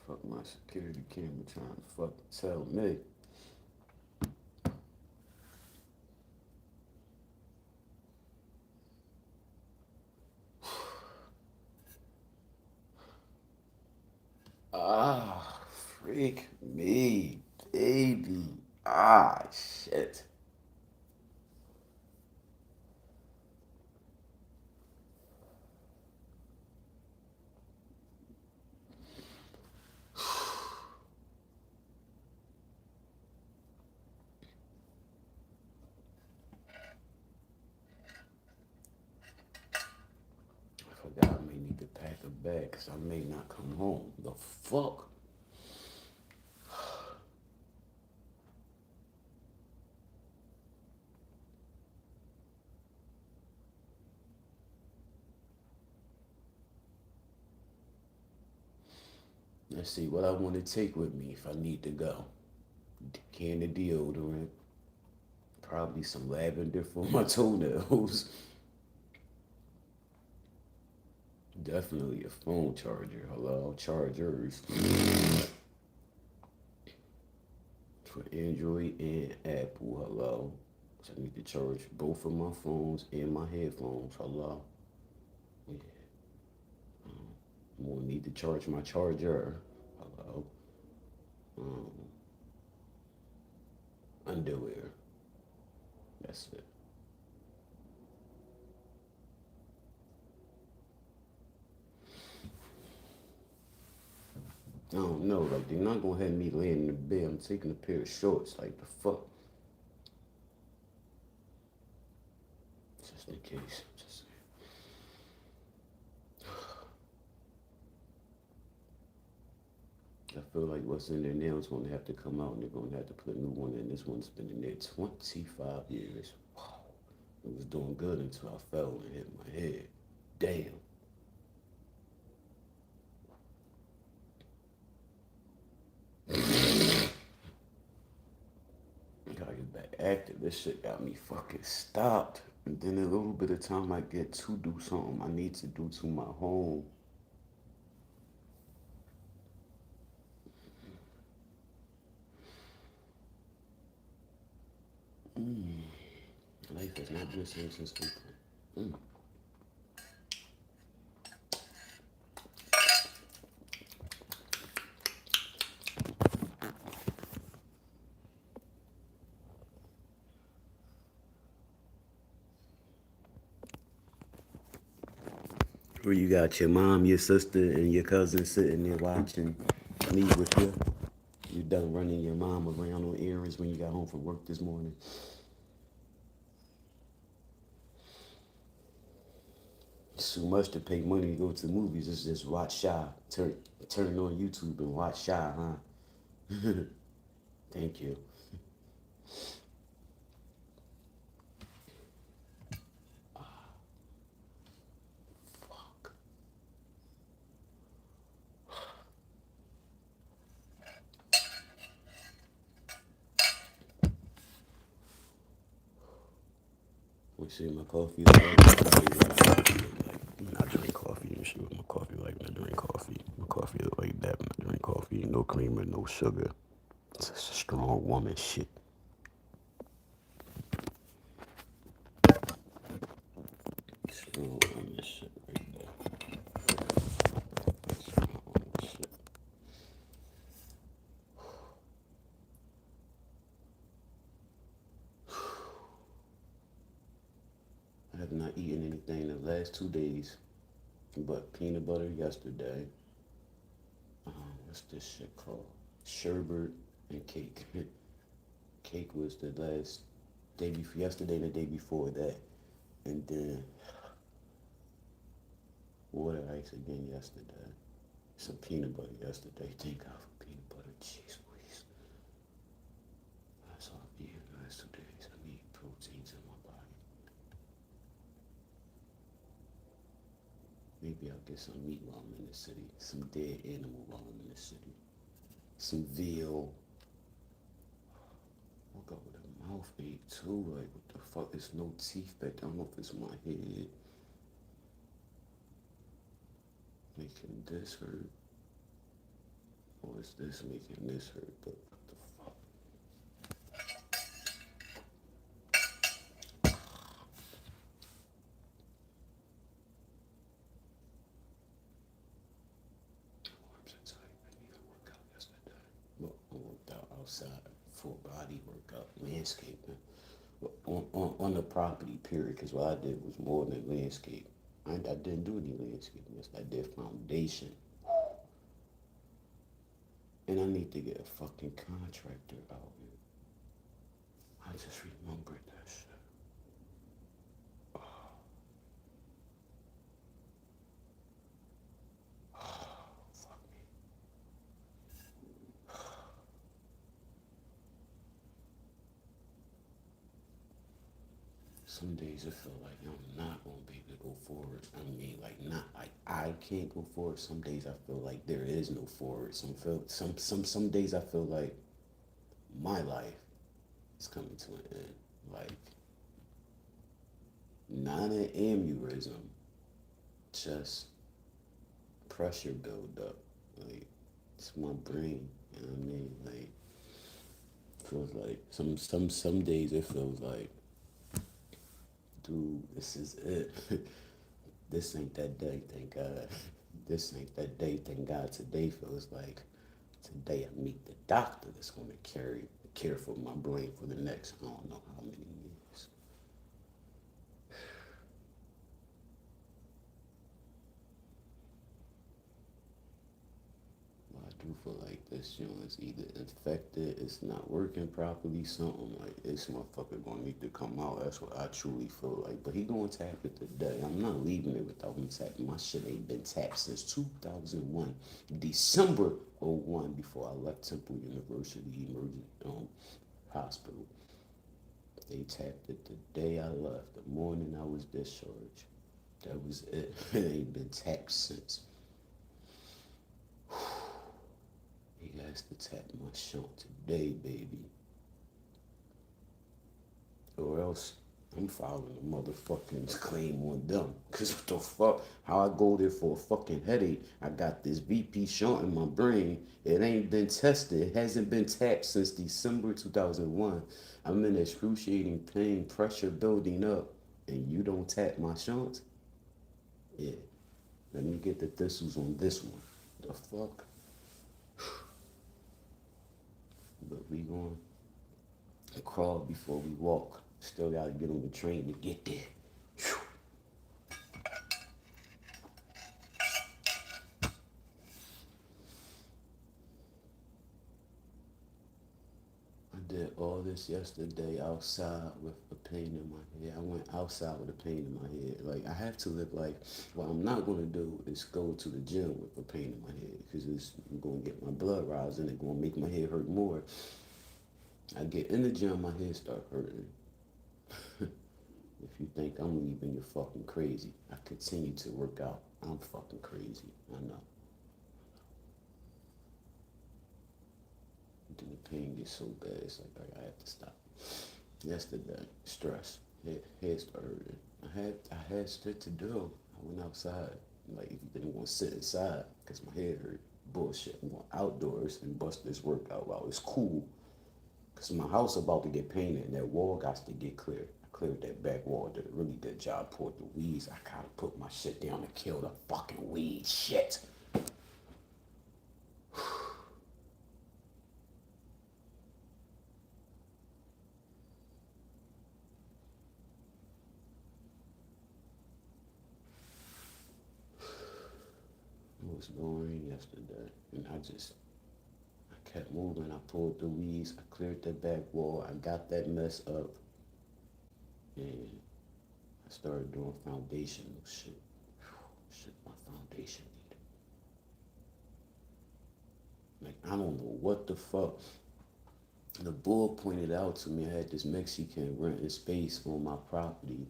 Fuck my security camera trying to fucking tell me. Ah, freak me, baby. Ah, shit. I forgot I may need to pack a bag because I may not come home. The fuck? Let's see what I want to take with me if I need to go. Can of deodorant, probably some lavender for my toenails. Definitely a phone charger. Hello, chargers for Android and Apple. Hello. So I need to charge both of my phones and my headphones. Hello. Yeah. I'm gonna need to charge my charger. Hello. Um, underwear. That's it. I don't know. Like they're not gonna have me laying in the bed. I'm taking a pair of shorts. Like the fuck. Just in case. Just I feel like what's in there now is gonna have to come out, and they're gonna have to put a new one in. This one's been in there 25 years. Wow. It was doing good until I fell and hit my head. Damn. Gotta get back active. This shit got me fucking stopped. And then a little bit of time I get to do something I need to do to my home. Life has not been the same since we. Where you got your mom, your sister, and your cousin sitting there watching me with you. You done running your mom around on errands when you got home from work this morning. It's too much to pay money to go to the movies. It's just watch Shy. Turn on YouTube and watch Shy, huh? Thank you. Fuck. We see my coffee. When I drink coffee and shit with my coffee like when I drink coffee. My coffee is like that when I drink coffee. No creamer, no sugar. It's a strong woman shit. Strong woman shit right there. Strong woman shit. I have not eaten anything in the last 2 days but peanut butter yesterday. What's this shit called? Sherbet and cake. Cake was the last day before yesterday and the day before that. And then water ice again yesterday. Some peanut butter yesterday. Thank God for peanut butter. Jeez Louise. That's all I've eaten the last 2 days. I need proteins in my body. Maybe I'll get some meat while I'm in the city. Some dead animal while I'm in the city. Some veal. Woke up with a mouth ache too. Like, what the fuck? There's no teeth back there. I don't know if it's my head making this hurt. Or is this making this hurt? But what the fuck? Arms are tight. I need to work out yesterday. Well, I worked out outside, full body workout, landscaping. On the property, period. Because what I did was more than landscape. I didn't do any landscaping. I did foundation. And I need to get a fucking contractor out here. I just remembered that shit. Fuck me. Some days I feel like I'm not gonna be able to go forward. I mean, like not like I can't go forward. Some days I feel like there is no forward. Some days I feel like my life is coming to an end. Like not an aneurysm, just pressure build up. Like it's my brain. You know what I mean? Like feels like some days it feels like, dude, this is it. This ain't that day, thank God. This ain't that day, thank God. Today feels like today I meet the doctor that's gonna care for my brain for the next I don't know how many years. I do feel like this joint is either infected, it's not working properly, something like this motherfucker gonna need to come out. That's what I truly feel like. But he gonna tap it today. I'm not leaving it without him tapping. My shit ain't been tapped since 2001, December '01, before I left Temple University Emergent Hospital. They tapped it the day I left, the morning I was discharged. That was it. It ain't been tapped since. He has to tap my shunt today, baby. Or else I'm filing a motherfucking claim on them. Cause what the fuck? How I go there for a fucking headache? I got this VP shunt in my brain. It ain't been tested. It hasn't been tapped since December 2001. I'm in excruciating pain, pressure building up, and you don't tap my shunt? Yeah. Let me get the thistles on this one. The fuck? But we going to crawl before we walk. Still gotta get on the train to get there. Whew. I did all this yesterday outside with a pain in my head. I went outside with a pain in my head. Like, I have to look like, what I'm not gonna do is go to the gym with a pain in my head because it's gonna get my blood rising and gonna make my head hurt more. I get in the gym, my head start hurting. If you think I'm leaving, you're fucking crazy. I continue to work out. I'm fucking crazy. I know. Then the pain gets so bad, it's like I have to stop. Yesterday, stress. Head started hurting. I had shit to do. I went outside. Like, if you didn't want to sit inside, because my head hurt. Bullshit. I'm going outdoors and bust this workout out. It's cool. Because my house about to get painted and that wall got to get cleared. I cleared that back wall. Did a really good job. Poured the weeds. I gotta put my shit down to kill the fucking weeds. Shit. It was going yesterday. And I kept moving. I pulled the weeds. I cleared the back wall. I got that mess up. And I started doing foundational shit. Shit, my foundation needed. Like, I don't know what the fuck. The bull pointed out to me I had this Mexican renting space on my property.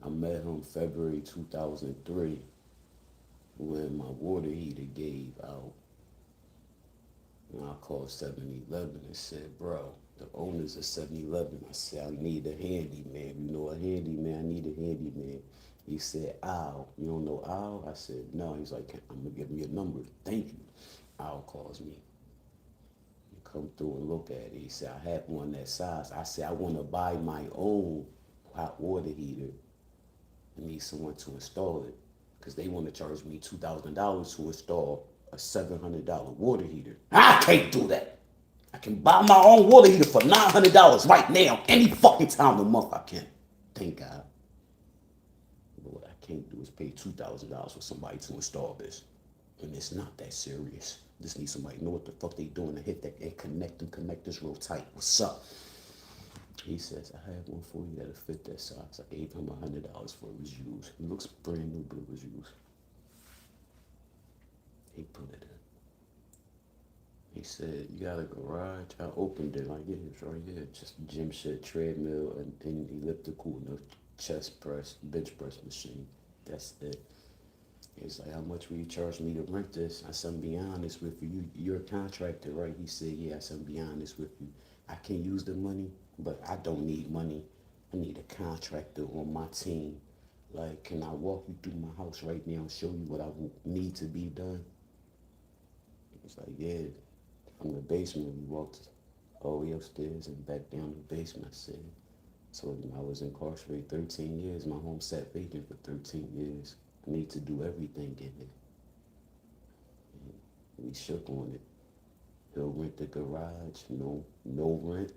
I met him February 2003 when my water heater gave out. And I called 7-Eleven and said, bro, the owners of 7-Eleven, I said, I need a handyman. You know a handyman? I need a handyman. He said, Al. You don't know Al? I said, no. He's like, I'm going to give him your number. Thank you. Al calls me. come through and look at it. He said, I have one that size. I said, I want to buy my own hot water heater. I need someone to install it because they want to charge me $2,000 to install a $700 water heater. I can't do that. I can buy my own water heater for $900 right now, any fucking time of the month I can. Thank God. But what I can't do is pay $2,000 for somebody to install this. And it's not that serious. Just need somebody to know what the fuck they doing to hit that and connect this real tight. What's up? He says, I have one for you that'll fit that size. I gave him $100 for it was used. It looks brand new, but it was used. He put it in. He said, you got a garage? I opened it, like, yeah, it's right here. Just gym shit, treadmill, and elliptical, and a chest press, bench press machine. That's it. He's like, how much will you charge me to rent this? I said, be honest with you. You're a contractor, right? He said, yeah. I said, be honest with you. I can use the money, but I don't need money. I need a contractor on my team. Like, can I walk you through my house right now and show you what I need to be done? He's like, yeah. From the basement, we walked all the way upstairs and back down the basement. I said, told him I was incarcerated 13 years. My home sat vacant for 13 years. I need to do everything in it. And we shook on it. He'll rent the garage. No rent.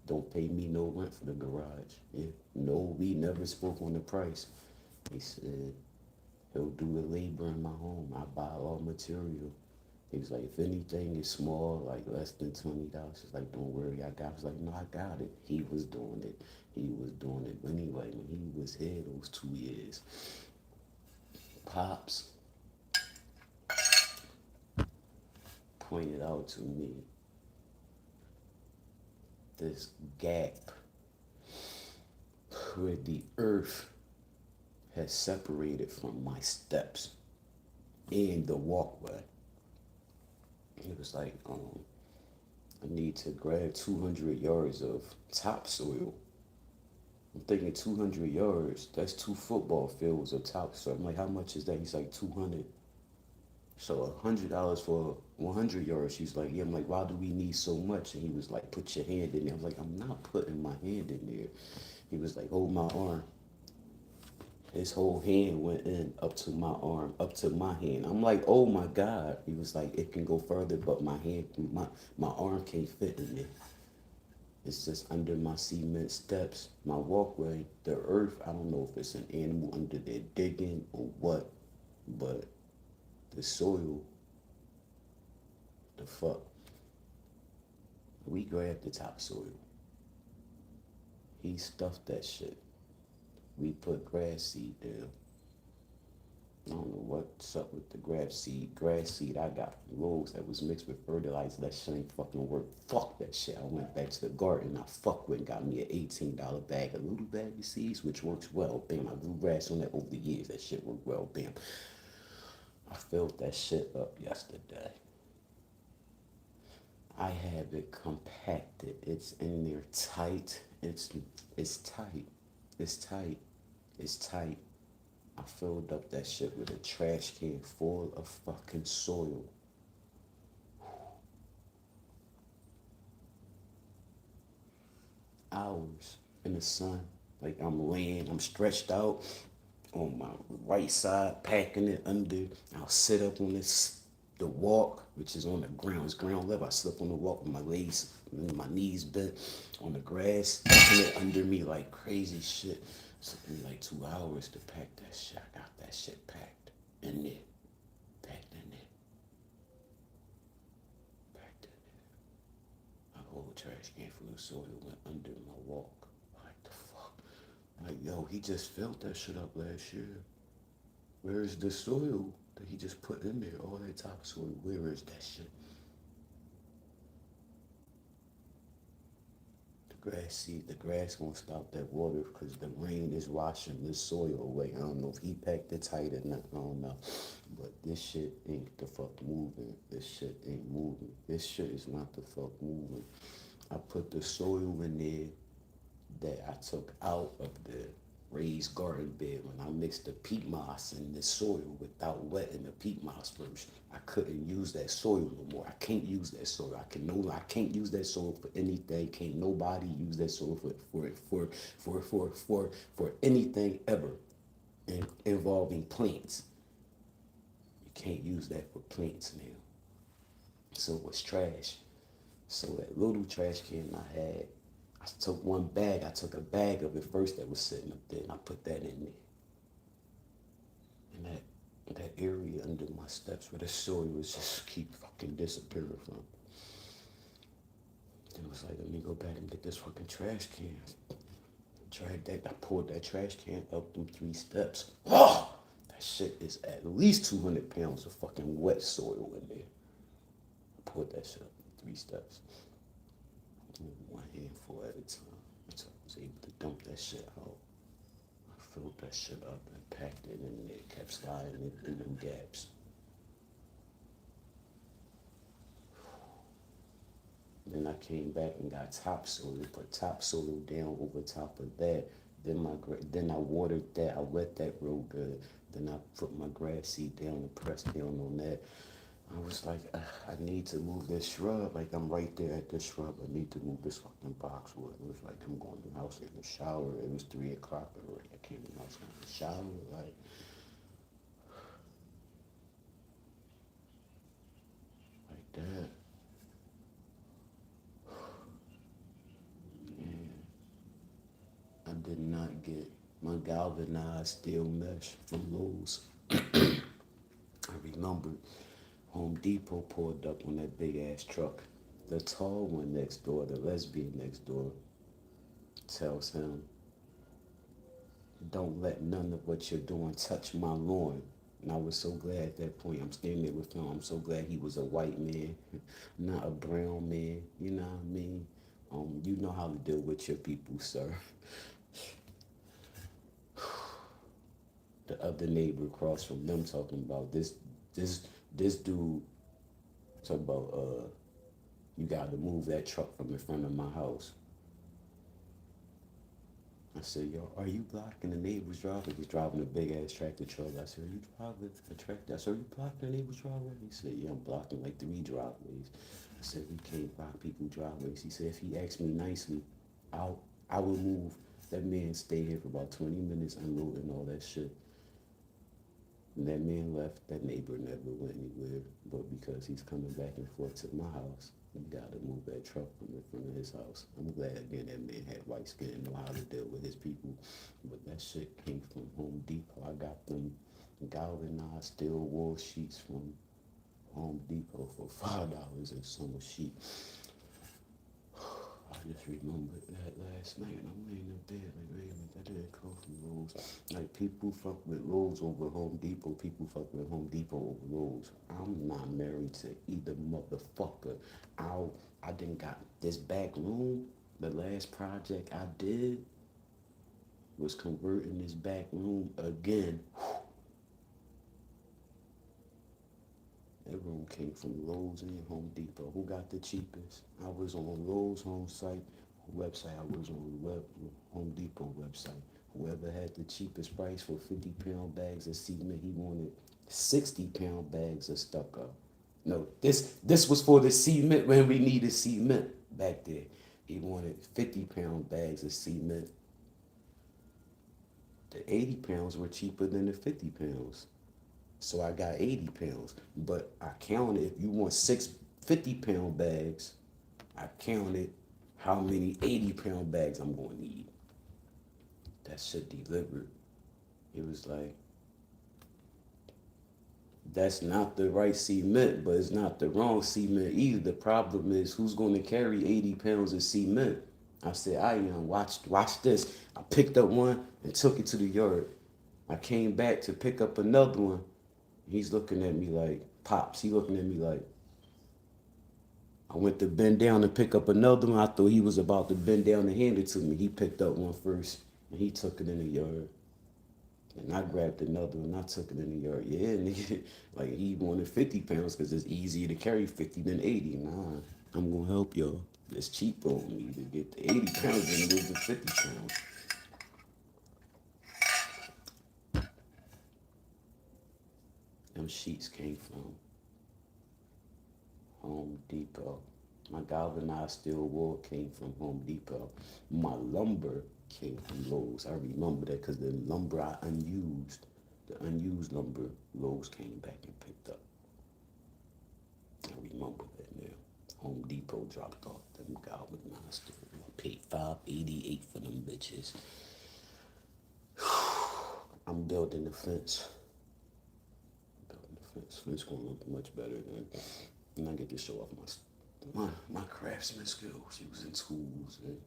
Don't pay me no rent for the garage. Yeah. No, we never spoke on the price. He said, he'll do the labor in my home. I buy all material. He was like, if anything is small, like less than $20, he's like, don't worry, I got it. I was like, no, I got it. He was doing it. But anyway, when he was here those 2 years, Pops pointed out to me this gap where the earth has separated from my steps and the walkway. It was like, I need to grab 200 yards of topsoil. I'm thinking 200 yards, that's 2 football fields of topsoil. I'm like, how much is that? He's like, 200. So $100 for 100 yards. She's like, yeah. I'm like, why do we need so much? And he was like, put your hand in there. I was like, I'm not putting my hand in there. He was like, hold my arm. His whole hand went in up to my arm, up to my hand. I'm like, oh my God. He was like, it can go further, but my hand, my arm can't fit in there. It's just under my cement steps, my walkway, the earth. I don't know if it's an animal under there digging or what, but the soil, the fuck. We grabbed the topsoil. He stuffed that shit. We put grass seed there. I don't know what's up with the grass seed. Grass seed I got from Lowe's that was mixed with fertilizer. That shit ain't fucking work. Fuck that shit. I went back to the garden. I fuck with and got me an $18 bag, a little bag of seeds, which works well. Bam, I grew grass on that over the years. That shit worked well. Bam. I filled that shit up yesterday. I have it compacted. It's in there tight. It's tight. It's tight. It's tight. I filled up that shit with a trash can full of fucking soil. Hours in the sun. Like I'm stretched out on my right side, packing it under. I'll sit up on the walk, which is on the ground. It's ground level. I sit up on the walk with my legs, my knees bent on the grass, putting it under me like crazy shit. It took me like 2 hours to pack that shit. I got that shit packed in there. Packed in there. Packed in there. My whole trash can full of soil went under my walk. Like the fuck? Like, yo, he just filled that shit up last year. Where is the soil that he just put in there? All that topsoil, where is that shit? The grass won't stop that water because the rain is washing this soil away. I don't know if he packed it tight or not. I don't know. But this shit ain't the fuck moving. This shit ain't moving. This shit is not the fuck moving. I put the soil in there that I took out of there. raised garden bed when I mixed the peat moss and the soil without wetting the peat moss first. I couldn't use that soil no more. I can't use that soil. I can't use that soil for anything. Can't nobody use that soil for anything ever involving plants. You can't use that for plants now. So it was trash. So that little trash can I had, I took one bag. I took a bag of it first that was sitting up there, and I put that in there. And that area under my steps where the soil was just keep fucking disappearing from. Then it was like, let me go back and get this fucking trash can. Tried that. I pulled that trash can up them 3 steps. Oh, that shit is at least 200 pounds of fucking wet soil in there. I pulled that shit up 3 steps. One handful at a time. So I was able to dump that shit out. I filled that shit up and packed it in there. Kept sliding it through them gaps. Then I came back and got topsoil, put topsoil down over top of that. Then I watered that. I wet that real good. Then I put my grass seed down and pressed down on that. I was like, I need to move this shrub. Like I'm right there at this shrub. I need to move this fucking boxwood. It was like I'm going to the house in the shower. It was 3 o'clock already. I came in the house in the shower. Like that. I did not get my galvanized steel mesh from Lowe's. I remembered Home Depot pulled up on that big ass truck. The tall one next door, the lesbian next door, tells him, don't let none of what you're doing touch my lawn. And I was so glad at that point. I'm standing there with him. I'm so glad he was a white man, not a brown man. You know what I mean? You know how to deal with your people, sir. The other neighbor across from them talking about this dude talking about you gotta move that truck from in front of my house. I said, yo, are you blocking the neighbor's driveway? He was driving a big ass tractor trailer. I said, are you driving a tractor? I said, are you blocking the neighbor's driveway? He said, yeah, I'm blocking like 3 driveways. I said, we can't block people's driveways. He said, if he asked me nicely, I will move. That man stayed here for about 20 minutes unloading all that shit. And that man left. That neighbor never went anywhere. But because he's coming back and forth to my house, we gotta move that truck from in front of his house. I'm glad again that man had white skin and know how to deal with his people. But that shit came from Home Depot. I got them galvanized steel wool sheets from Home Depot for $5 and some sheet. I just remembered that last night, and I'm laying in bed like, wait a minute, that didn't come from Lowe's. Like, people fuck with Lowe's over Home Depot. People fuck with Home Depot over Lowe's. I'm not married to either motherfucker. I done got this back room. The last project I did was converting this back room again. That room came from Lowe's and Home Depot. Who got the cheapest? I was on Lowe's home site website. I was on Home Depot website. Whoever had the cheapest price for 50-pound bags of cement, he wanted 60-pound bags of stucco. No, this was for the cement when we needed cement back there. He wanted 50-pound bags of cement. The 80 pounds were cheaper than the 50 pounds. So I got 80 pounds. But I counted, if you want 6 50-pound bags, I counted how many 80-pound bags I'm going to need. That shit delivered. It was like, that's not the right cement, but it's not the wrong cement either. The problem is who's going to carry 80 pounds of cement? I said, watch this. I picked up one and took it to the yard. I came back to pick up another one. He's looking at me like, Pops, he looking at me like, I went to bend down and pick up another one. I thought he was about to bend down and hand it to me. He picked up one first, and he took it in the yard. And I grabbed another one, I took it in the yard. Yeah, nigga, like he wanted 50 pounds because it's easier to carry 50 than 80. Nah, I'm going to help y'all. It's cheaper on me to get the 80 pounds than it is the 50 pounds. Them sheets came from Home Depot. My galvanized steel wool came from Home Depot. My lumber came from Lowe's. I remember that because the lumber I unused, the unused lumber, Lowe's came back and picked up. I remember that now. Home Depot dropped off them galvanized steel wool. I paid $5.88 for them bitches. I'm building the fence. Building the fence. Fence gonna look much better than, and I get to show off my craftsman skills using tools and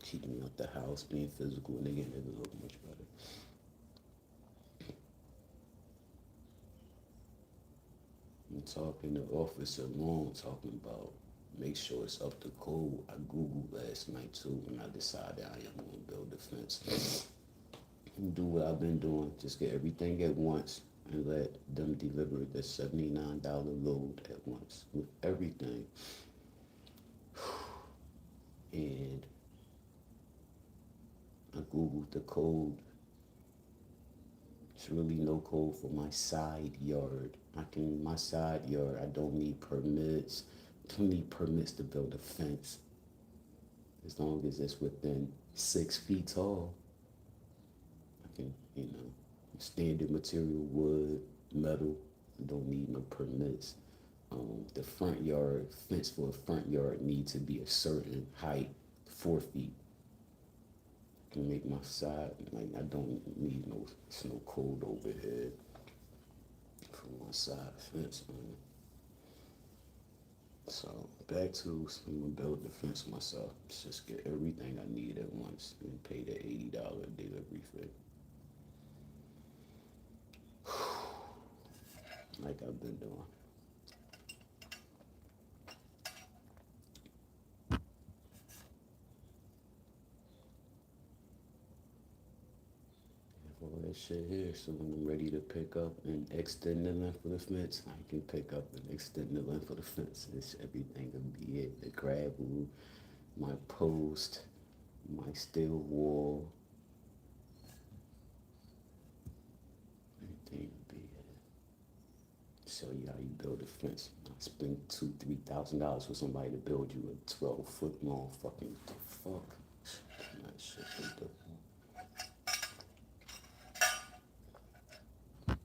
keeping me out the house, being physical, and again, it look much better. I'm talking to Officer Long, talking about make sure it's up to code. I Googled last night too, and I decided I am going to build a fence. Do what I've been doing, just get everything at once and let them deliver the $79 load at once with everything. And I Googled the code. It's really no code for my side yard. My side yard, I don't need permits. I don't need permits to build a fence. As long as it's within 6 feet tall. I can, standard material, wood, metal. I don't need no permits. The front yard, fence for a front yard need to be a certain height, 4 feet. I can make my side, like I don't need no cold overhead for my side fence, man. So back to I'm gonna build the fence myself. Just get everything I need at once and pay the $80 delivery fee. Like I've been doing. All that shit here, so when I'm ready to pick up and extend the length of the fence, I can pick up and extend the length of the fence. It's everything will be it. The gravel, my post, my steel wall, everything will be it. Show you how you build a fence. I spend $2,000-$3,000 for somebody to build you a 12-foot long fucking, what the fuck? That shit is dope. My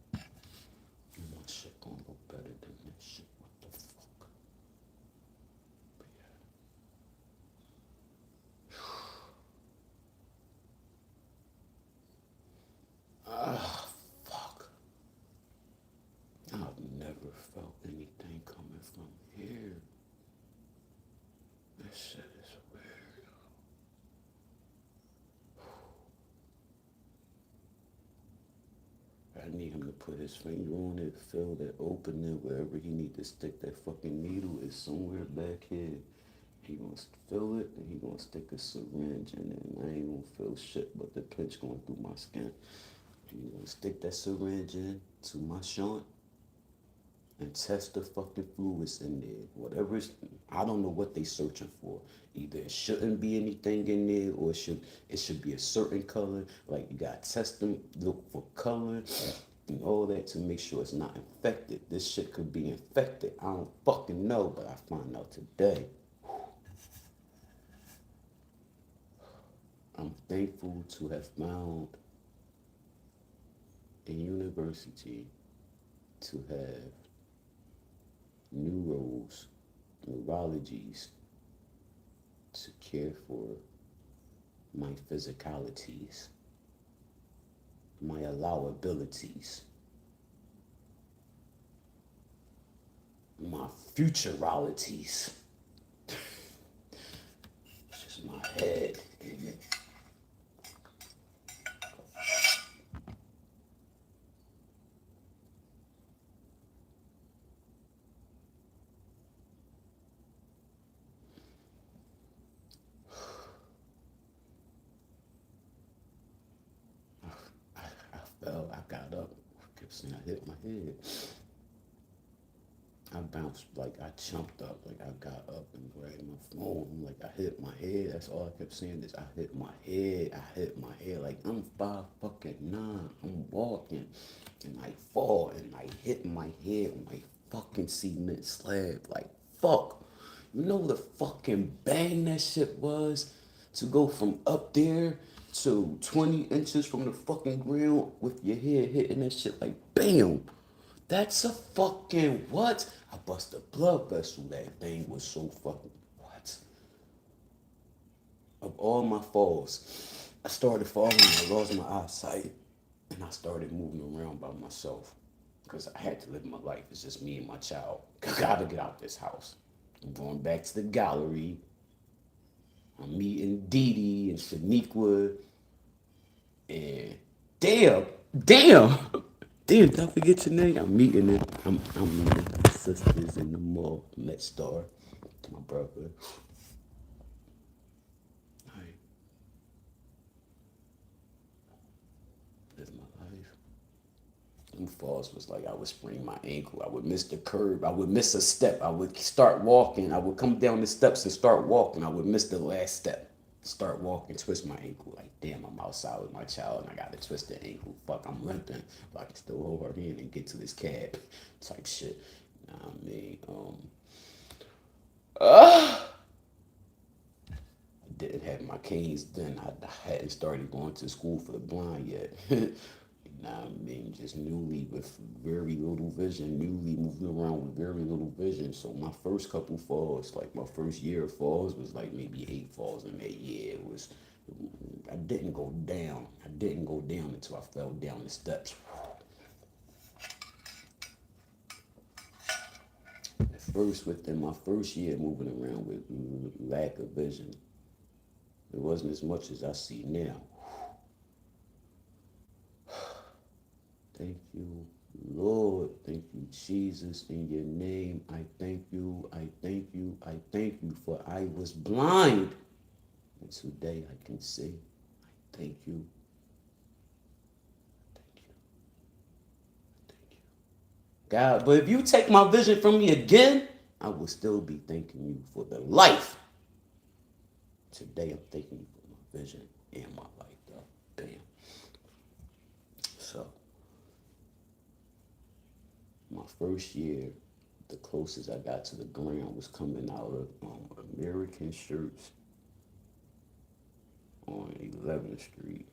shit gonna look better than this shit. What the fuck? But yeah. Fuck. I've never felt anything coming from here. This shit is weird. I need him to put his finger on it, feel that opening, wherever he need to stick that fucking needle is somewhere back here. He gonna feel it, and he gonna stick a syringe in it, and I ain't gonna feel shit but the pinch going through my skin. He gonna stick that syringe in to my joint and test the fucking fluids in there. Whatever I don't know what they searching for. Either it shouldn't be anything in there, or it should be a certain color. Like you gotta test them, look for color and all that to make sure it's not infected. This shit could be infected. I don't fucking know, but I find out today. I'm thankful to have found a university to have neurologies to care for my physicalities, my allowabilities, my futuralities. It's just my head. I got up. I kept saying I hit my head. I bounced, like I jumped up, like I got up and grabbed my phone. Like I hit my head. That's all I kept saying is I hit my head. I hit my head. Like I'm 5'9". I'm walking. and I fall and I hit my head on my fucking cement slab. Like, fuck. You know the fucking bang that shit was to go from up there to 20 inches from the fucking ground with your head hitting that shit like bam. That's a fucking what? I bust a blood vessel. That thing was so fucking what? Of all my falls, I started falling, I lost my eyesight, and I started moving around by myself because I had to live my life. It's just me and my child. I gotta get out this house. I'm going back to the gallery. I'm meeting Dee Dee and Shaniqua and damn, damn, did I forget your name? I'm meeting it. I'm meeting my sisters in the mall. Met Star, my brother. I live my life. Them falls was like I would sprain my ankle. I would miss the curb. I would miss a step. I would start walking. I would come down the steps and start walking. I would miss the last step. Start walking, twist my ankle. Like, damn, I'm outside with my child and I got to twist the ankle. Fuck, I'm limping. But I can still hold her hand and get to this cab type shit. Nah, I mean, uh, I didn't have my canes then. I hadn't started going to school for the blind yet. Nah, I mean, just newly with very little vision, newly moving around with very little vision. So my first couple falls, like my first year of falls, was like maybe 8 falls in that year. It was, I didn't go down. I didn't go down until I fell down the steps. At first, within my first year moving around with lack of vision, it wasn't as much as I see now. Thank you, Lord. Thank you, Jesus. In your name, I thank you. I thank you. I thank you for I was blind. And today I can see. I thank you. Thank you. Thank you. God, but if you take my vision from me again, I will still be thanking you for the life. Today I'm thanking you for my vision and my life, though. Bam. So, my first year, the closest I got to the ground was coming out of American Shirts on 11th Street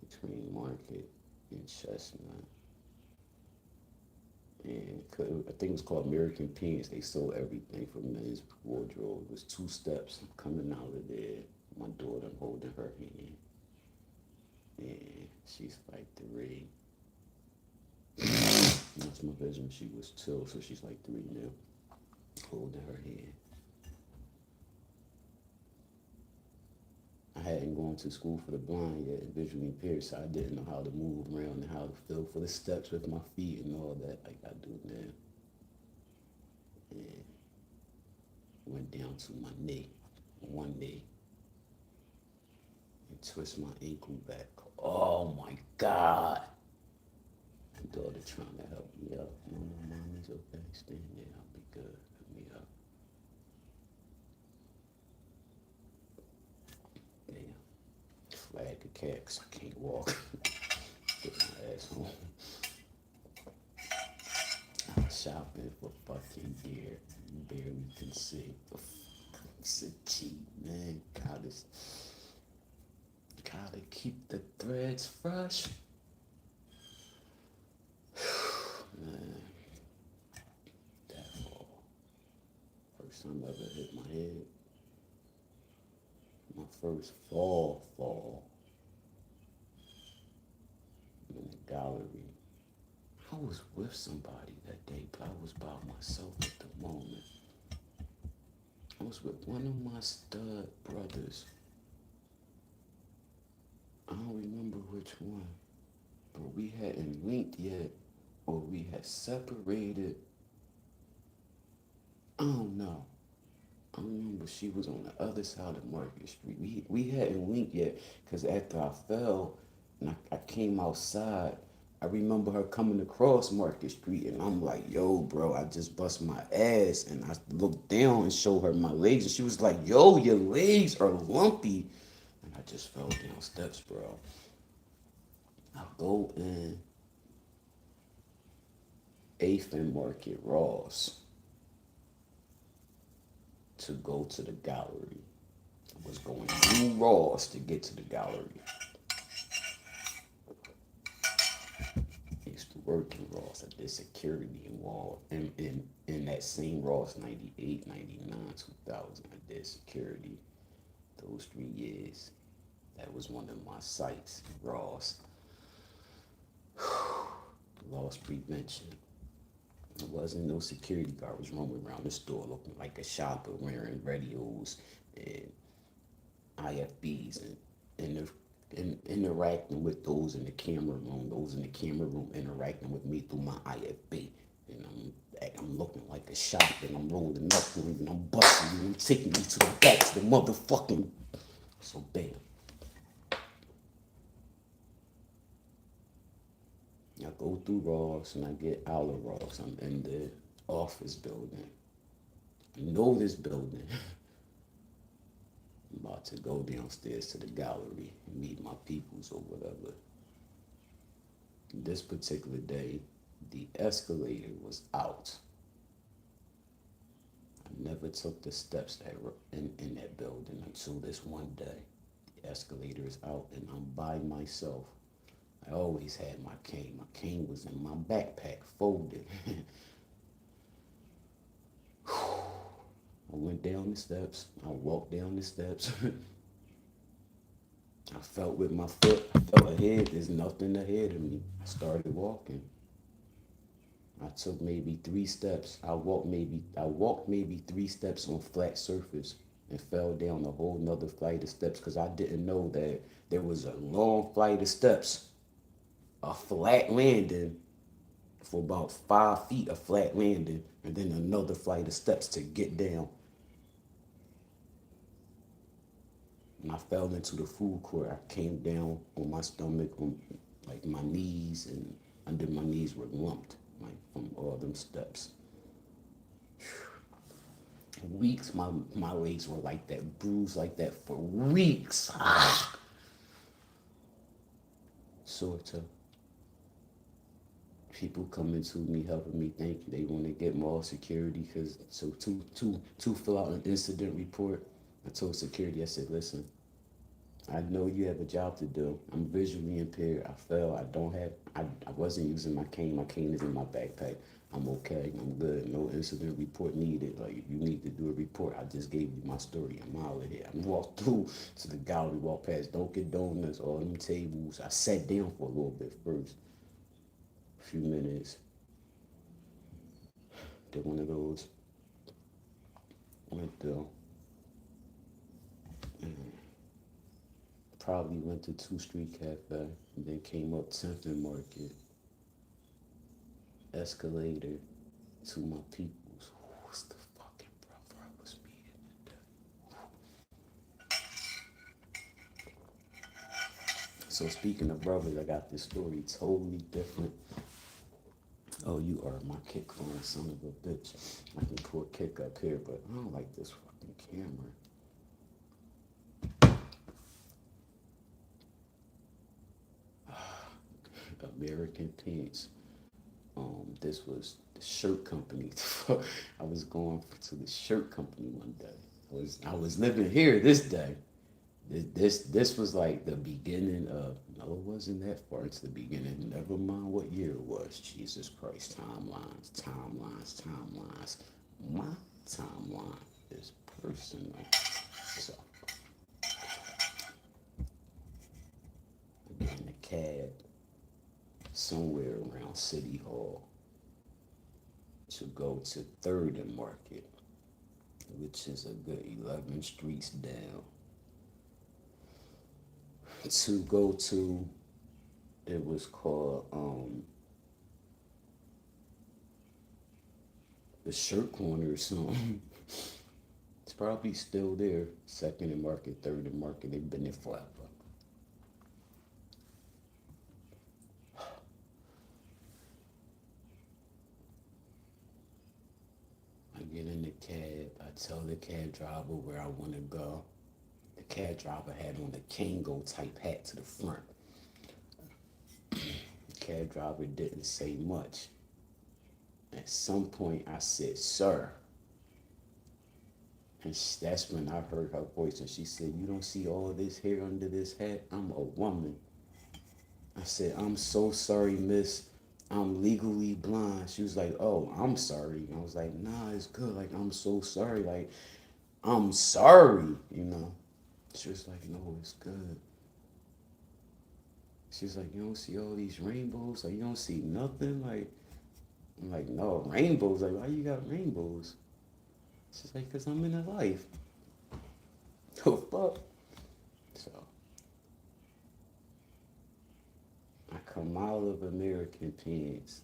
between Market and Chestnut. And I think it was called American Pants. They sold everything from men's wardrobe. It was 2 steps. I'm coming out of there. My daughter, I'm holding her hand. And she's like 3. That's my vision. She was 2, so she's like 3 now. Holding her hand. I hadn't gone to school for the blind yet, visually impaired, so I didn't know how to move around and how to feel for the steps with my feet and all that like I do now. And went down to my knee, one knee, and twist my ankle back. Oh my God. My daughter trying to help me up. No, mommy's okay. Stand there. I'll be good. Help me up. Damn. Flag a cat 'cause I can't walk. Get my ass home. I was shopping for fucking gear. You barely can see. It's a cheat, man. Gotta keep the threads fresh. Man, that fall. First time I ever hit my head. My first fall in the gallery. I was with somebody that day, but I was by myself at the moment. I was with one of my stud brothers. I don't remember which one, but we hadn't linked yet, or we had separated. I don't know. I remember she was on the other side of Market Street. We hadn't linked yet, because after I fell and I came outside, I remember her coming across Market Street, and I'm like, yo, bro, I just bust my ass. And I looked down and showed her my legs, and she was like, yo, your legs are lumpy. And I just fell down steps, bro. I go in 8th and Market Ross to go to the gallery. I was going through Ross to get to the gallery. I used to work in Ross. I did security in Wall. In that same Ross, 98, 99, 2000, I did security those 3 years. That was one of my sites, Ross. Loss prevention. There wasn't no security guard was roaming around the store looking like a shopper wearing radios and IFBs and interacting with those in the camera room, interacting with me through my IFB. And I'm looking like a shopper and I'm rolling up and I'm busting you and taking you to the back to the motherfucking. So bam. I go through Ross and I get out of Ross. I'm in the office building. I know this building. I'm about to go downstairs to the gallery and meet my peoples or whatever. This particular day, the escalator was out. I never took the steps that were in that building until this one day. The escalator is out and I'm by myself. I always had my cane. My cane was in my backpack, folded. I went down the steps. I walked down the steps. I felt with my foot. I felt ahead. There's nothing ahead of me. I started walking. I took maybe 3 steps. I walked maybe 3 steps on flat surface and fell down a whole nother flight of steps because I didn't know that there was a long flight of steps. A flat landing for about 5 feet, a flat landing, and then another flight of steps to get down. And I fell into the food court. I came down on my stomach, on like my knees, and under my knees were lumped, like from all them steps. Weeks, my legs were like that, bruised like that for weeks. Sort of. People coming to me, helping me, thinking they want to get more security because to fill out an incident report. I told security, I said, listen, I know you have a job to do. I'm visually impaired. I fell. I wasn't using my cane. My cane is in my backpack. I'm okay. I'm good. No incident report needed. Like, if you need to do a report, I just gave you my story. I'm out of here. I walked through to the gallery, walked past Dunkin' Donuts, all them tables. I sat down for a little bit first. A few minutes. Did one of those. Went through. Probably went to 2 Street Cafe, and then came up 10th and Market, escalator to my peoples. Who's the fucking brother I was meeting today? So speaking of brothers, I got this story totally different. Oh, you are my kick phone, son of a bitch. I can pull a kick up here, but I don't like this fucking camera. American Pants. This was the shirt company. I was going to the shirt company one day. I was living here this day. This was like the beginning of. No, it wasn't that far into the beginning. Never mind what year it was. Jesus Christ, timelines. My timeline is personal. So I get in a cab somewhere around City Hall to go to 3rd and Market, which is a good 11 streets down, to go to, it was called the Shirt Corner or something. It's probably still there. 2nd and Market, 3rd and Market, they've been there forever. I get in the cab, I tell the cab driver where I want to go. The cab driver had on a Kango type hat to the front. cab driver didn't say much. At some point, I said, "Sir." And that's when I heard her voice, and she said, "You don't see all this hair under this hat? I'm a woman." I said, "I'm so sorry, miss. I'm legally blind." She was like, "Oh, I'm sorry." And I was like, "Nah, it's good. Like, I'm so sorry. Like, I'm sorry, you know." She was like, "No, it's good." She's like, "You don't see all these rainbows? Like, you don't see nothing?" Like, I'm like, "No, rainbows? Like, why you got rainbows?" She's like, "Cause I'm in a life." Oh, fuck. So, I come out of American Pants,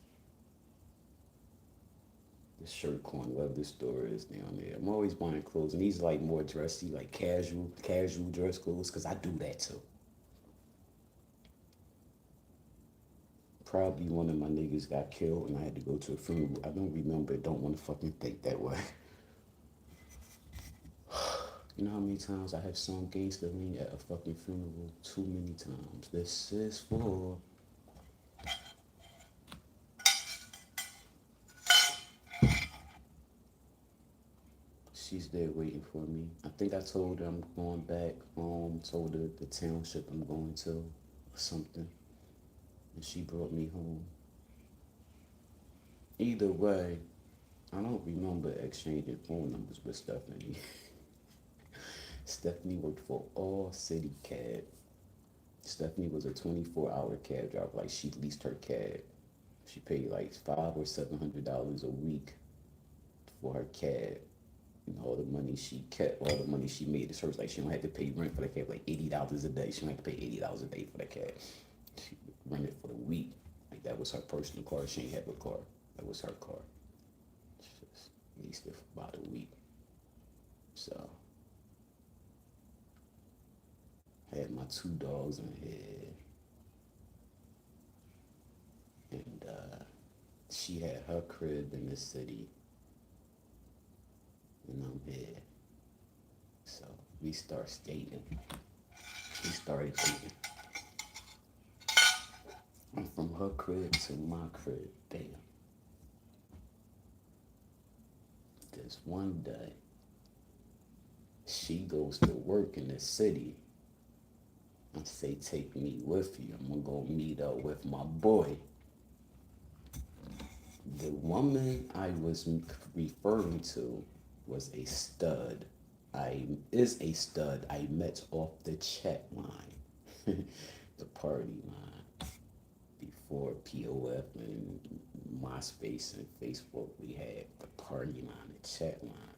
the shirt corner, whatever the store is down there. I'm always buying clothes, and these like more dressy, like casual dress clothes, cause I do that too. Probably one of my niggas got killed, and I had to go to a funeral. I don't remember. Don't want to fucking think that way. You know how many times I have sung Gangsta Lean at a fucking funeral? Too many times. This is for. She's there waiting for me. I think I told her I'm going back home. Told her the township I'm going to, or something, and she brought me home. Either way, I don't remember exchanging phone numbers with Stephanie. Stephanie worked for All City Cab. Stephanie was a 24-hour cab driver. Like, she leased her cab. She paid like $500 or $700 a week for her cab. And all the money she kept, all the money she made is hers. Like, she don't have to pay rent for the cab, like $80 a day. She don't have to pay $80 a day for the cab. She rented for the week. Like, that was her personal car. She ain't have a car. That was her car. She just leased it for about a week. So I had my two dogs in here, and she had her crib in the city, and I'm here. So we start skating. We started dating. I'm from her crib to my crib. Damn. This one day, she goes to work in the city. I say, "Take me with you. I'm gonna go meet up with my boy." The woman I was referring to was a stud. Is a stud I met off the chat line, the party line. Before POF and MySpace and Facebook, we had the party line, the chat line,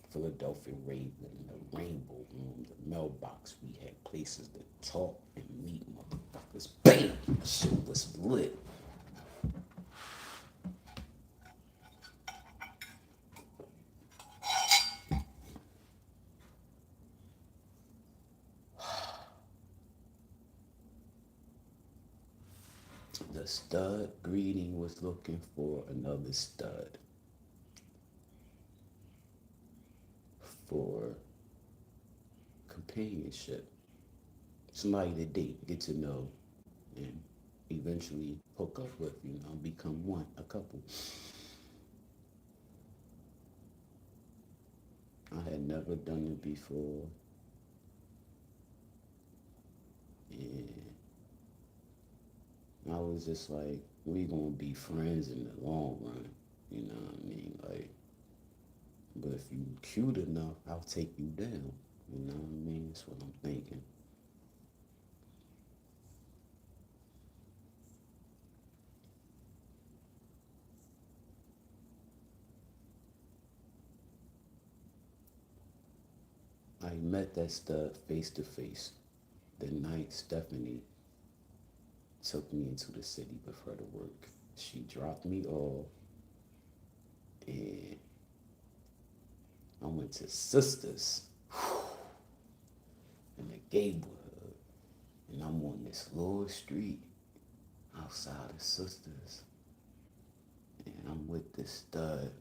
Philadelphia Raven, the Rainbow Room, the mailbox. We had places to talk and meet motherfuckers. Bam! Shit was lit. The stud greeting was looking for another stud for companionship, somebody to date, get to know, and eventually hook up with, become one, a couple. I had never done it before, and I was just like, we gonna be friends in the long run, you know what I mean? Like, but if you cute enough, I'll take you down, you know what I mean? That's what I'm thinking. I met that stud face to face the night Stephanie took me into the city with her to work. She dropped me off, and I went to Sisters in the neighborhood, and I'm on this little street outside of Sisters, and I'm with this stud,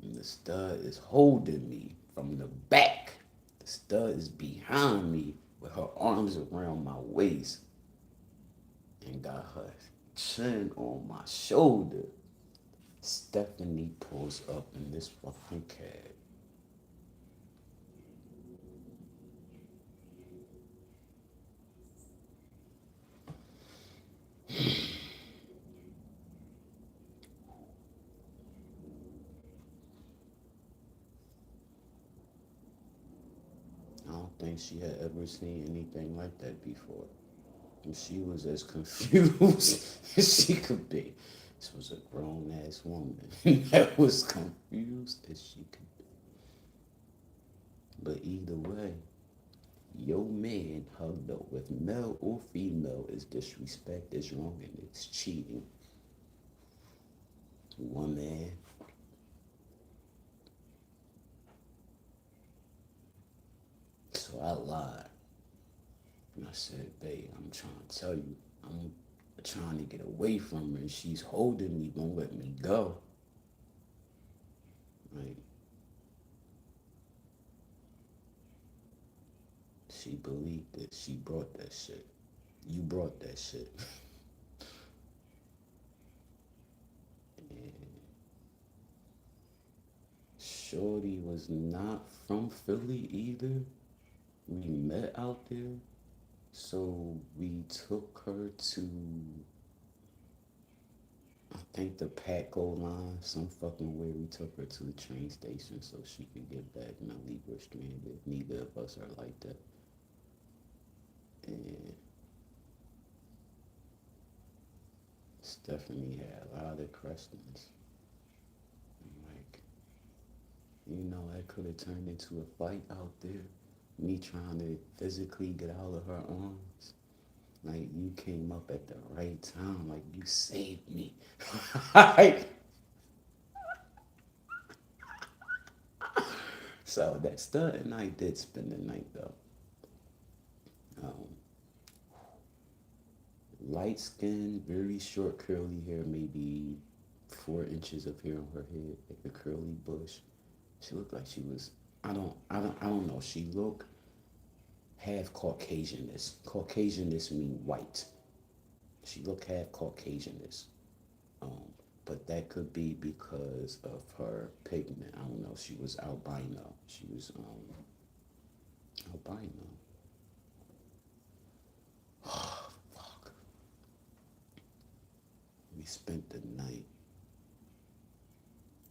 and the stud is holding me from the back. The stud is behind me with her arms around my waist and got her chin on my shoulder. Stephanie pulls up in this fucking cab. I don't think she had ever seen anything like that before. And she was as confused as she could be. This was a grown ass woman that was confused as she could be. But either way, your man hugged up with male or female is disrespect, is wrong, and it's cheating. Woman, so I lied. And I said, babe, I'm trying to tell you, I'm trying to get away from her and she's holding me, won't let me go. Like, she believed it. She brought that shit. You brought that shit. And Shorty was not from Philly either. We met out there. So we took her to, I think, the Patco line, some fucking way. We took her to the train station so she could get back, not leave her stranded. Neither of us are like that. And Stephanie had a lot of questions. I'm like, that could have turned into a fight out there. Me trying to physically get out of her arms. Like, you came up at the right time. Like, you saved me. Like, so that stud and I did spend the night, though. Um, Light skin, very short curly hair, maybe 4 inches of hair on her head, like a curly bush. She looked like she was, I don't know. She looked half Caucasianness. Caucasianness mean white. She looked half Caucasianness. Um, but that could be because of her pigment. I don't know. She was albino. She was albino. Fuck. We spent the night,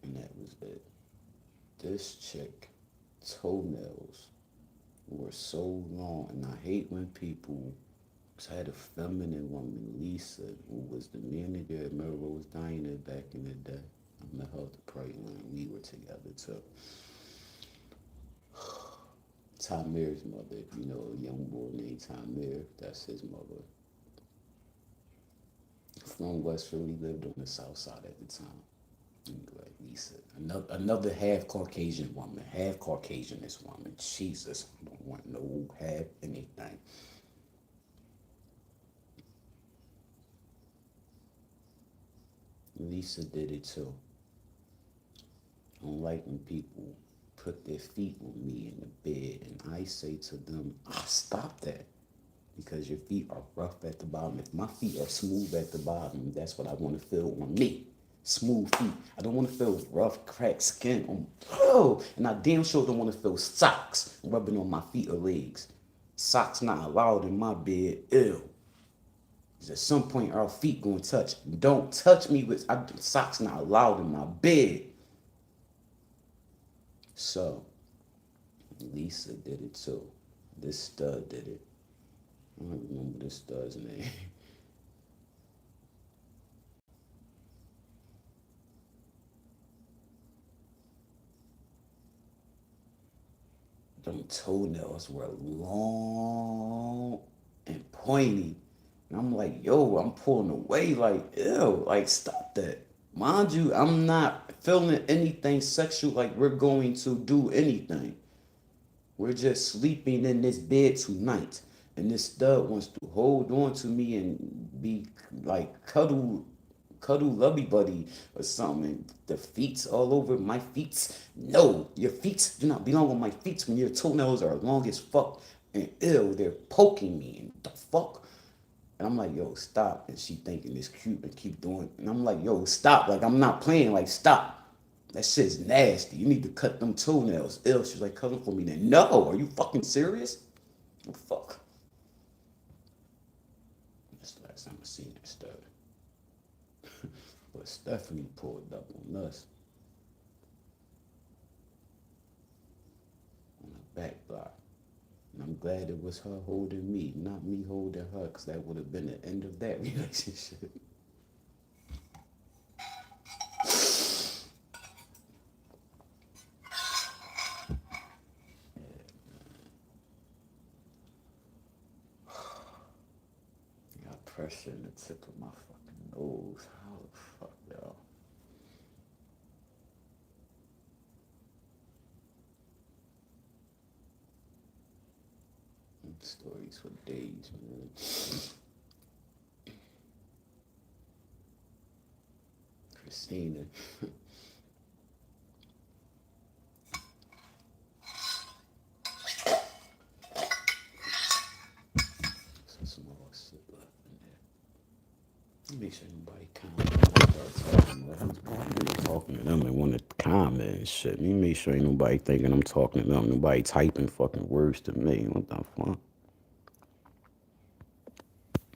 and that was it. This chick toenails were so long, and I hate when people. I had a feminine woman, Lisa, who was the manager at Melrose Diner back in the day. I met her at the Pride Line. We were together too. Tamir's mother, if you know a young boy named Tamir, that's his mother. From West Philly, lived on the south side at the time. Like Lisa, another half Caucasian woman, half Caucasian this woman. Jesus, I don't want no half anything. Lisa did it too. I don't like when people put their feet on me in the bed and I say to them, stop that. Because your feet are rough at the bottom. If my feet are smooth at the bottom, that's what I want to feel on me. Smooth feet. I don't want to feel rough, cracked skin on. Oh, and I damn sure don't want to feel socks rubbing on my feet or legs. Socks not allowed in my bed. Ew. Because at some point our feet gonna touch. Don't touch me with socks not allowed in my bed. So Lisa did it too. This stud did it. I don't remember this stud's name. Them toenails were long and pointy. And I'm like, yo, I'm pulling away, like, ew, like, stop that. Mind you, I'm not feeling anything sexual, like we're going to do anything. We're just sleeping in this bed tonight. And this stud wants to hold on to me and be like cuddle lovey buddy or something. And the feet all over my feet. No, your feet do not belong on my feet when your toenails are long as fuck and ill. They're poking me and the fuck. And I'm like, yo, stop. And she thinking it's cute and keep doing. And I'm like, yo, stop. Like, I'm not playing. Like, stop. That shit's nasty. You need to cut them toenails. Ill. She's like, cut them for me. Then, no. Are you fucking serious? Oh, fuck. That's the last time I seen that stuff. But Stephanie pulled up on us on the back block. And I'm glad it was her holding me, not me holding her, because that would have been the end of that relationship. Got pressure in the tip of my fucking nose. How the fuck, y'all? Stories for days, man. Christina. Some more shit left in there. Make sure nobody talking to them and want to comment and shit. Me make sure ain't nobody thinking I'm talking to them. Nobody typing fucking words to me. What the fuck?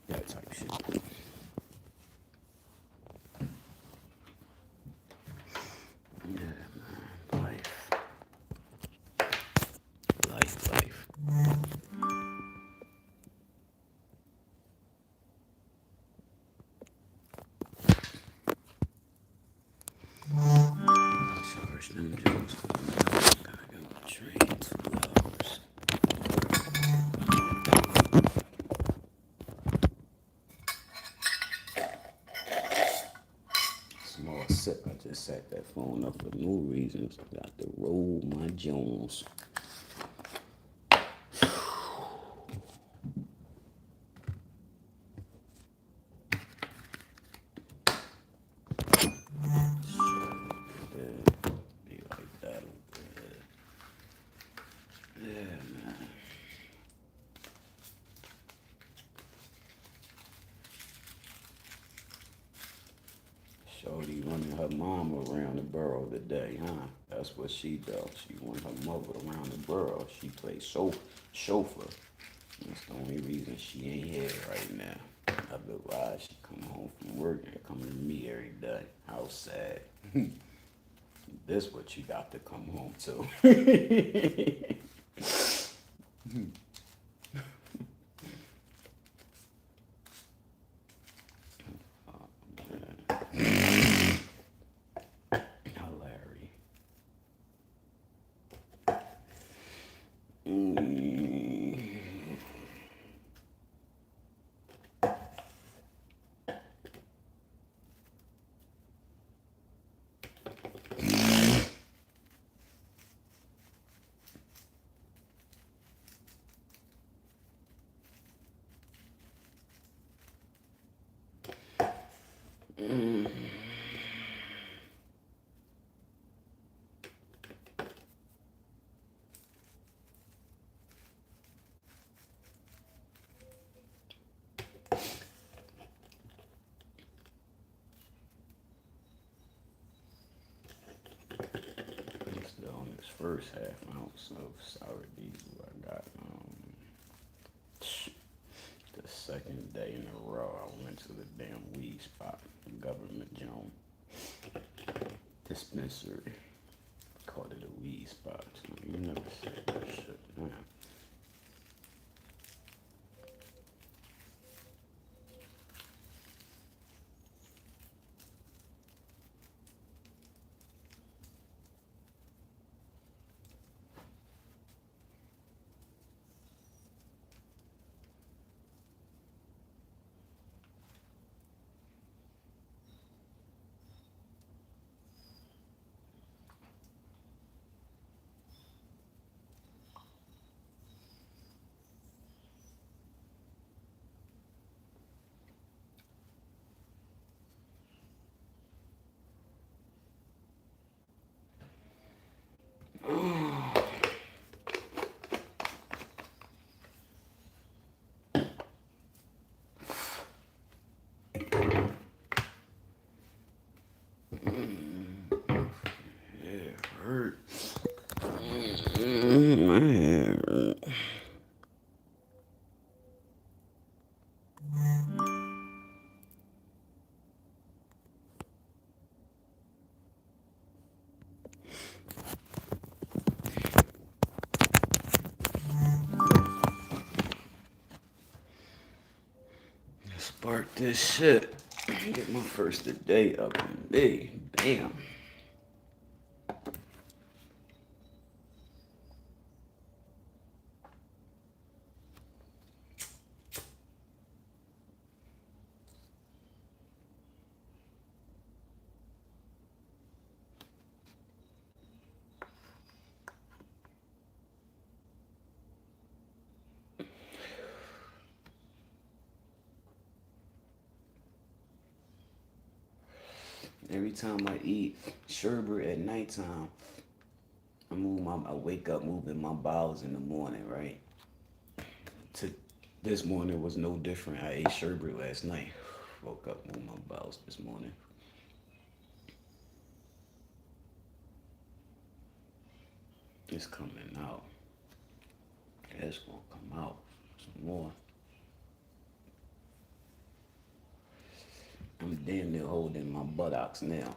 That type shit. Yeah, man. Life. Charge them jokes. Gotta go train 2 hours. Small sip. I just sat that phone up for no reason. Got to roll my Jones. Be like that. Yeah, man. Shorty running her mom around the borough today, huh? That's what she does. She run her mother around the borough. She plays chauffeur. That's the only reason she ain't here right now. Otherwise, she come home from work and come to me every day. How sad. This what you got to come home to. Hilarious. Still on this first half ounce of sour diesel I got. The second day in a row I went to the damn weed spot, the government Joan dispensary. Called it a weed spot. You never said that shit, man. hurt. My head hurt. Spark this shit. Get my first today up in me. Bam. Every time I eat sherbet at nighttime, I wake up moving my bowels in the morning, right? To this morning was no different. I ate sherbet last night. Woke up moving my bowels this morning. It's coming out. It's gonna come out some more. I'm damn near holding my buttocks now.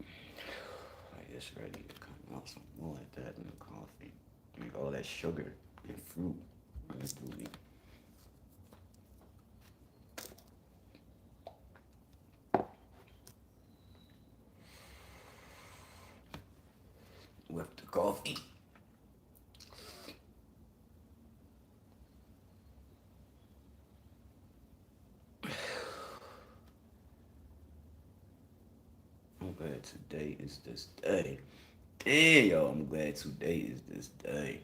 Like it's ready to come out some more like that in the coffee. Like all that sugar and fruit running through me. With the coffee. I'm glad today is this day. Damn, yo, I'm glad today is this day.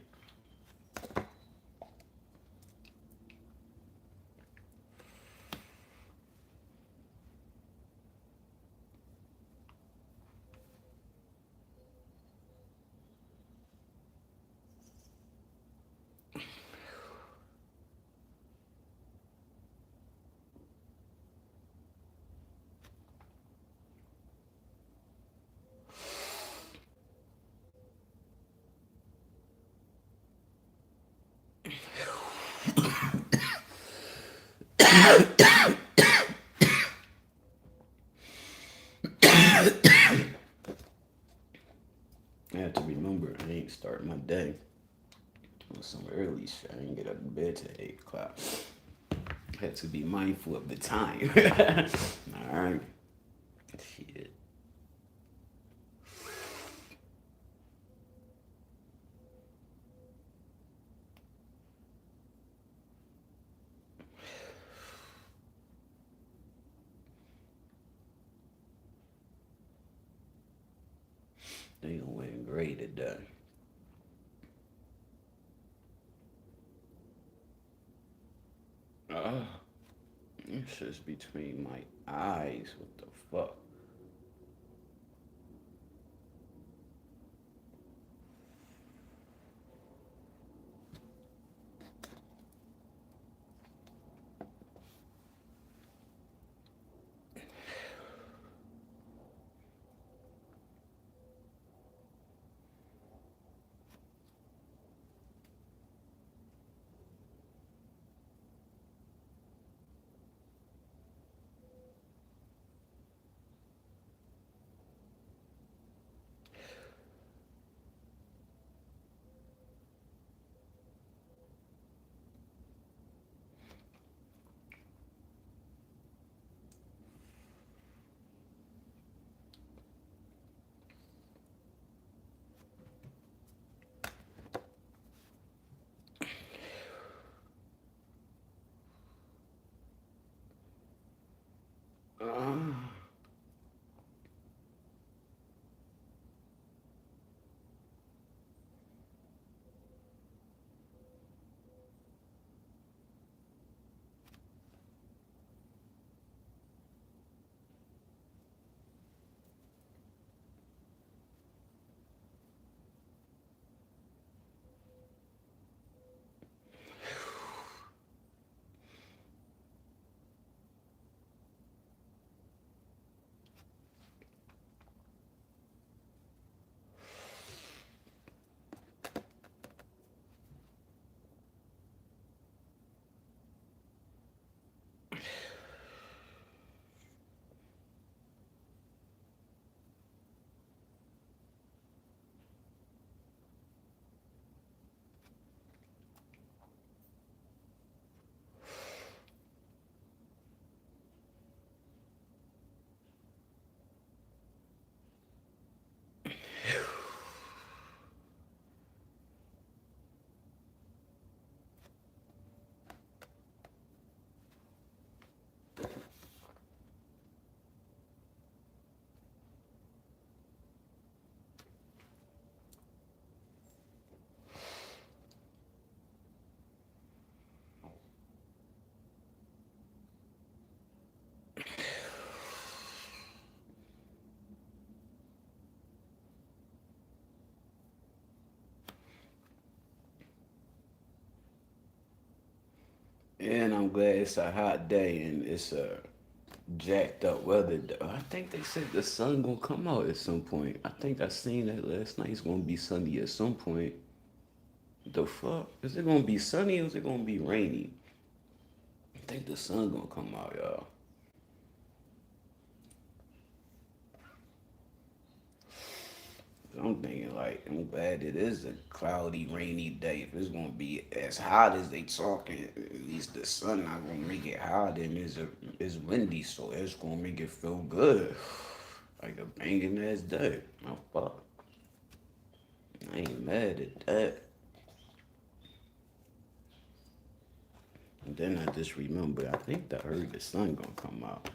I have to remember I ain't start my day on some early shit. I didn't get up in bed till 8 o'clock. I had to be mindful of the time. Alright. Shit. They went great today. It's just between my eyes. What the fuck? And I'm glad it's a hot day and it's a jacked up weather. I think they said the sun gonna come out at some point. I think I seen that last night. It's gonna be sunny at some point. The fuck? Is it gonna be sunny or is it gonna be rainy? I think the sun gonna come out, y'all. I'm thinking like I'm glad it is a cloudy, rainy day. If it's gonna be as hot as they talking, at least the sun not gonna make it hot and it's windy, so it's gonna make it feel good. Like a banging ass day. Oh fuck. I ain't mad at that. And then I just remember I think I heard the sun gonna come out.